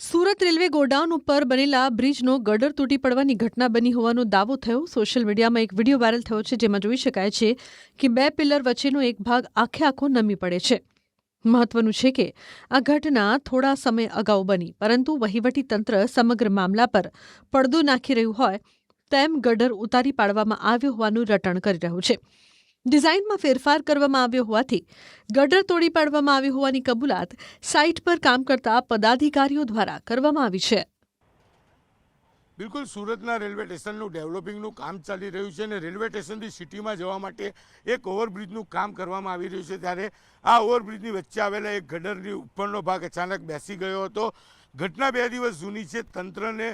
Surat railway godown ઉપર બનેલા બ્રિજનો ગડર તૂટી પડવાની ઘટના બની હોવાનો દાવો થયો। સોશિયલ મીડિયામાં એક વિડીયો વાયરલ થયો છે, જેમાં જોઈ શકાય છે કે બે પિલર વચ્ચેનો એક ભાગ આખે આખો નમી પડે છે। મહત્વનું છે કે આ ઘટના થોડા સમય અગાઉ બની, પરંતુ વહીવટી તંત્ર સમગ્ર મામલા પર પડદો નાખી રહ્યું હોય તેમ ગડર ઉતારી પાડવામાં આવ્યો હોવાનું રટણ કરી રહ્યું છે। ડિઝાઇનમાં ફેરફાર કરવામાં આવ્યો હોવાથી ગડર તોડી પાડવામાં આવ્યો હોવાની કબૂલાત સાઇટ પર કામ કરતા પદાધિકારીઓ દ્વારા કરવામાં આવી છે। બિલકુલ સુરતના રેલવે સ્ટેશનનું ડેવલપિંગનું કામ ચાલી રહ્યું છે અને રેલવે સ્ટેશનથી સિટીમાં જવા માટે એક ઓવરબ્રિજનું કામ કરવામાં આવી રહ્યું છે, ત્યારે આ ઓવરબ્રિજની વચ્ચે આવેલા એક ગડરની ઉપરનો ભાગ અચાનક બેસી ગયો હતો। ઘટના 2 દિવસ જૂની છે। તંત્રને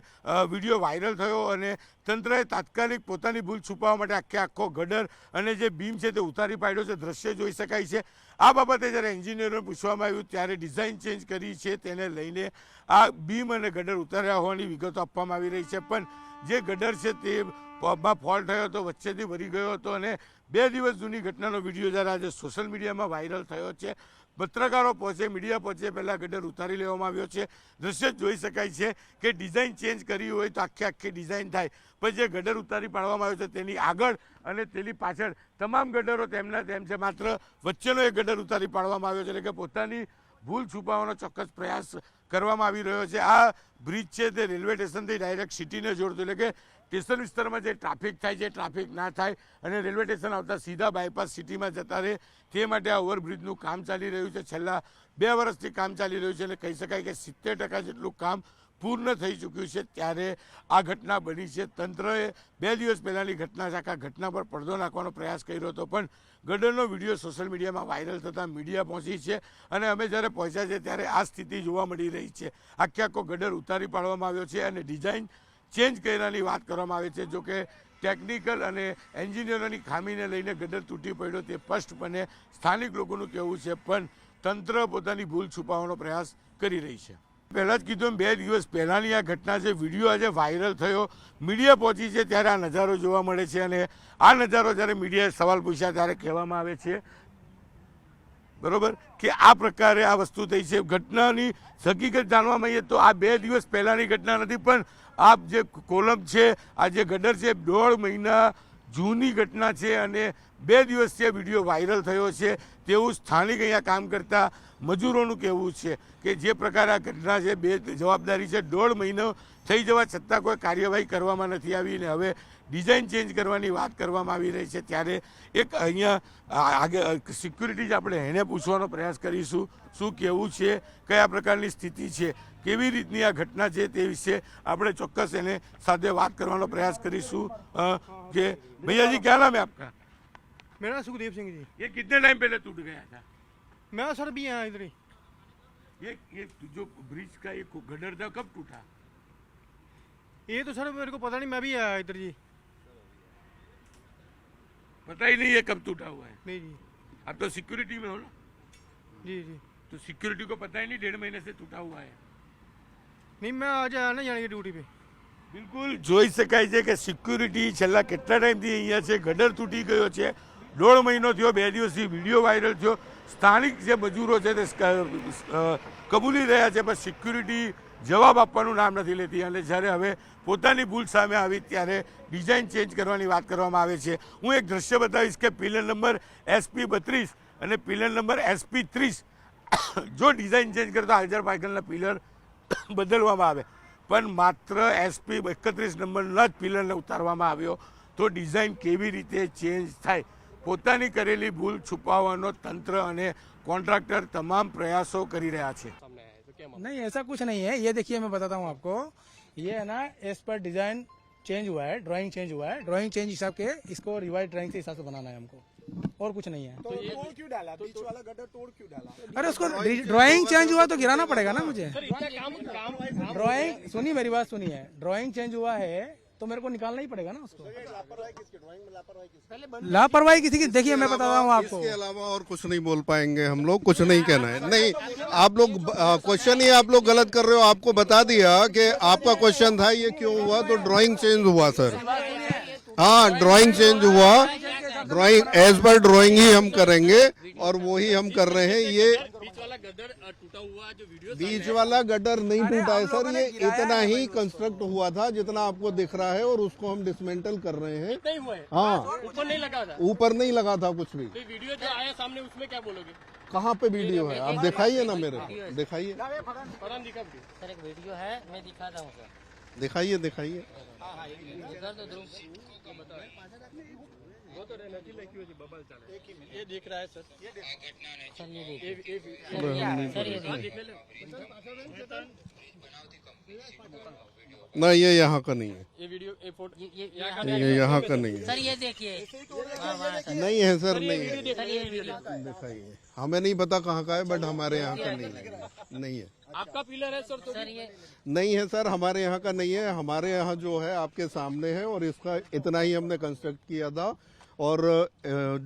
વિડીયો વાયરલ થયો અને તંત્રએ તાત્કાલિક પોતાની ભૂલ છુપાવવા માટે આખો ગડર અને જે બીમ છે તે ઉતારી પાડ્યો છે। દ્રશ્ય જોઈ શકાય છે। આ બાબતે જ્યારે એન્જિનિયરોને પૂછવામાં આવ્યું ત્યારે ડિઝાઇન ચેન્જ કરી છે, તેને લઈને આ બીમ અને ગડર ઉતાર્યા હોવાની વિગતો આપવામાં આવી રહી છે। પણ જે ગડર છે તે પબમાં ફોલ્ટ થયો હતો, વચ્ચેથી ભરી ગયો હતો અને 2 દિવસ જૂની ઘટનાનો વિડીયો જ્યારે આજે સોશિયલ મીડિયામાં વાયરલ થયો છે, પત્રકારો પહોંચે, મીડિયા પહોંચે પહેલાં ગડર ઉતારી લેવામાં આવ્યો છે। દ્રશ્ય જોઈ શકાય છે કે ડિઝાઇન ચેન્જ કરી હોય તો આખી ડિઝાઇન થાય, પણ જે ગડર ઉતારી પાડવામાં આવ્યો છે તેની આગળ અને તેની પાછળ તમામ ગડરો તેમના તેમ છે, માત્ર વચ્ચેનો એક ગડર ઉતારી પાડવામાં આવ્યો છે, એટલે કે પોતાની ભૂલ છુપાવવાનો ચોક્કસ પ્રયાસ કરવામાં આવી રહ્યો છે। આ બ્રિજ છે તે રેલવે સ્ટેશનથી ડાયરેક્ટ સિટીને જોડતો, એટલે કે સ્ટેશન વિસ્તારમાં જે ટ્રાફિક થાય છે ટ્રાફિક ના થાય અને રેલવે સ્ટેશન આવતા સીધા બાયપાસ સિટીમાં જતા રહે તે માટે આ ઓવરબ્રિજનું કામ ચાલી રહ્યું છે। છેલ્લા 2 વર્ષથી કામ ચાલી રહ્યું છે અને કહી શકાય કે 70% જેટલું કામ પૂર્ણ થઈ ચૂક્યું છે, ત્યારે આ ઘટના બની છે। તંત્રએ 2 દિવસ પહેલાંની ઘટના છે, આખા ઘટના પર પડદો નાખવાનો પ્રયાસ કર્યો હતો, પણ ગડરનો વિડીયો સોશિયલ મીડિયામાં વાયરલ થતાં મીડિયા પહોંચી છે અને અમે જ્યારે પહોંચ્યા છે ત્યારે આ સ્થિતિ જોવા મળી રહી છે। આખો ગડર ઉતારી પાડવામાં આવ્યો છે અને ડિઝાઇન ચેન્જ કર્યાની વાત કરવામાં આવે છે। જો કે ટેકનિકલ અને એન્જિનિયરોની ખામીને લઈને ગડર તૂટી પડ્યો તે સ્પષ્ટપણે સ્થાનિક લોકોનું કહેવું છે, પણ તંત્ર પોતાની ભૂલ છુપાવવાનો પ્રયાસ કરી રહી છે। પહેલાં જ કીધું એમ 2 દિવસ પહેલાંની આ ઘટના છે। વિડીયો આજે વાયરલ થયો, મીડિયા પહોંચી છે ત્યારે આ નજારો જોવા મળે છે અને આ નજારો જ્યારે મીડિયાએ સવાલ પૂછ્યા ત્યારે કહેવામાં આવે છે બરોબર કે આ પ્રકારે આ વસ્તુ થઈ છે। ઘટનાની હકીકત જાણવા મળીએ તો આ 2 દિવસ પહેલાંની ઘટના નથી, પણ આ જે કોલમ છે, આ જે ગડર છે 1.5 મહિના જૂની ઘટના છે અને 2 દિવસથી આ વિડીયો વાયરલ થયો છે તેવું સ્થાનિક અહીંયા કામ કરતા મજૂરોનું કહેવું છે કે જે પ્રકારે આ ઘટના છે બે જવાબદારી છે। 1.5 મહિનો થઈ જવા છતાં કોઈ કાર્યવાહી કરવામાં નથી આવી અને હવે ડિઝાઇન ચેન્જ કરવાની વાત કરવામાં આવી રહી છે, ત્યારે એક અહીંયા આગળ સિક્યુરિટી જ આપણે એને પૂછવાનો પ્રયાસ કરીશું શું કહેવું છે, કયા પ્રકારની સ્થિતિ છે, કેવી રીતની આ ઘટના છે તે વિશે આપણે ચોક્કસ એને સાથે વાત કરવાનો પ્રયાસ કરીશું। કે भैया जी क्या नाम है आपका? मेरा नाम सुखदेव सिंह जी। ये कितने टाइम पहले टूट गया था? मैं सर भी यहाँ इधर ही। ये जो ब्रिज का ये गडर था कब टूटा? ये तो सर मेरे को पता नहीं, मैं भी आया इधर जी। पता ही नहीं है कब टूटा हुआ है? नहीं जी। आप तो सिक्योरिटी में हो ना? जी जी। तो सिक्योरिटी को पता ही नहीं 1.5 महीने से टूटा हुआ है? नहीं, मैं आज आया ना जाने की ड्यूटी पे। બિલકુલ જોઈ શકાય છે કે સિક્યુરિટી છેલ્લા કેટલા ટાઈમથી અહીંયા છે। ગડર તૂટી ગયો છે, 1.5 મહિનો થયો, 2 દિવસથી વિડીયો વાયરલ થયો। સ્થાનિક જે મજૂરો છે તે કબૂલી રહ્યા છે, પણ સિક્યુરિટી જવાબ આપવાનું નામ નથી લેતી અને જ્યારે હવે પોતાની ભૂલ સામે આવી ત્યારે ડિઝાઇન ચેન્જ કરવાની વાત કરવામાં આવે છે। હું એક દ્રશ્ય બતાવીશ કે પિલર નંબર SP32 અને પિલર નંબર SP30 જો ડિઝાઇન ચેન્જ કરતા હાજર પાયગલના પિલર બદલવામાં આવે, પણ માત્ર SP31 નંબરના જ પિલરને ઉતારવામાં આવ્યો તો ડિઝાઇન કેવી રીતે ચેન્જ થાય? પોતાની કરેલી ભૂલ છુપાવવાનો તંત્ર અને કોન્ટ્રાક્ટર તમામ પ્રયાસો કરી રહ્યા છે। नहीं, ऐसा कुछ नहीं है। ये देखिए मैं बताता हूँ आपको, ये है ना एज पर डिजाइन चेंज हुआ है, ड्राइंग चेंज हुआ है, ड्राइंग चेंज हिसाब के इसको रिवाइज ड्राइंग के हिसाब से बनाना है हमको, और कुछ नहीं है। तो तोड़ क्यों डाला? बीच वाला गड्ढा तोड़ क्यों डाला? अरे उसको ड्राइंग चेंज हुआ तो गिराना पड़ेगा ना मुझे। ड्राइंग सुनिए, मेरी बात सुनिए, ड्राइंग चेंज हुआ है तो मेरे को निकालना ही पड़ेगा ना उसको। लापरवाही किसकी? ड्राइंग में लापरवाही किसकी? लापरवाही किसी की? देखिए मैं बताता हूँ आपको, इसके अलावा और कुछ नहीं बोल पाएंगे हम लोग, कुछ नहीं कहना है। नहीं, आप लोग क्वेश्चन ही आप लोग गलत कर रहे हो। आपको बता दिया कि आपका क्वेश्चन था ये क्यों हुआ, तो ड्राइंग चेंज हुआ सर। हाँ ड्राइंग चेंज हुआ, ड्राइंग एज पर ड्राइंग ही हम करेंगे और वो ही हम कर रहे हैं। ये बीच वाला गदर टूटा हुआ जो वीडियो बीच वाला गटर नहीं टूटा है सर, ये इतना ही कंस्ट्रक्ट हुआ था जितना आपको दिख रहा है और उसको हम डिसमेंटल कर रहे हैं। नहीं हुआ है, हाँ ऊपर नहीं लगा था। ऊपर नहीं लगा था कुछ भी। तो वीडियो जो आया सामने उसमें क्या बोलोगे? कहाँ पे वीडियो है आप दिखाइए ना, मेरे दिखाइए फरहान दिखा वीडियो। सर एक वीडियो है, मैं दिखाता हूँ सर। दिखाइए दिखाइए। उधर तो ध्रुव ये देख रहा है सर, सर ये देखिए सर ये देखिए ना ये यहाँ का नहीं है, ये वीडियो ये फोटो ये यहाँ का नहीं है। सर ये देखिए नहीं है सर, नहीं है। सर ये वीडियो दिखाइए, हमें नहीं पता कहाँ का है बट हमारे यहाँ का नहीं है, नहीं है। आपका पिलर है सर, तो सर ये नहीं है सर, हमारे यहाँ का नहीं है। हमारे यहाँ जो है आपके सामने है और इसका इतना ही हमने कंस्ट्रक्ट किया था और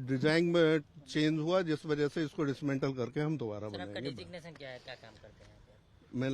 डिजाइन में चेंज हुआ जिस वजह से इसको डिसमेंटल करके हम दोबारा सर आपका बनाएंगे। डिजिग्नेशन क्या है, क्या काम करते हैं? मैं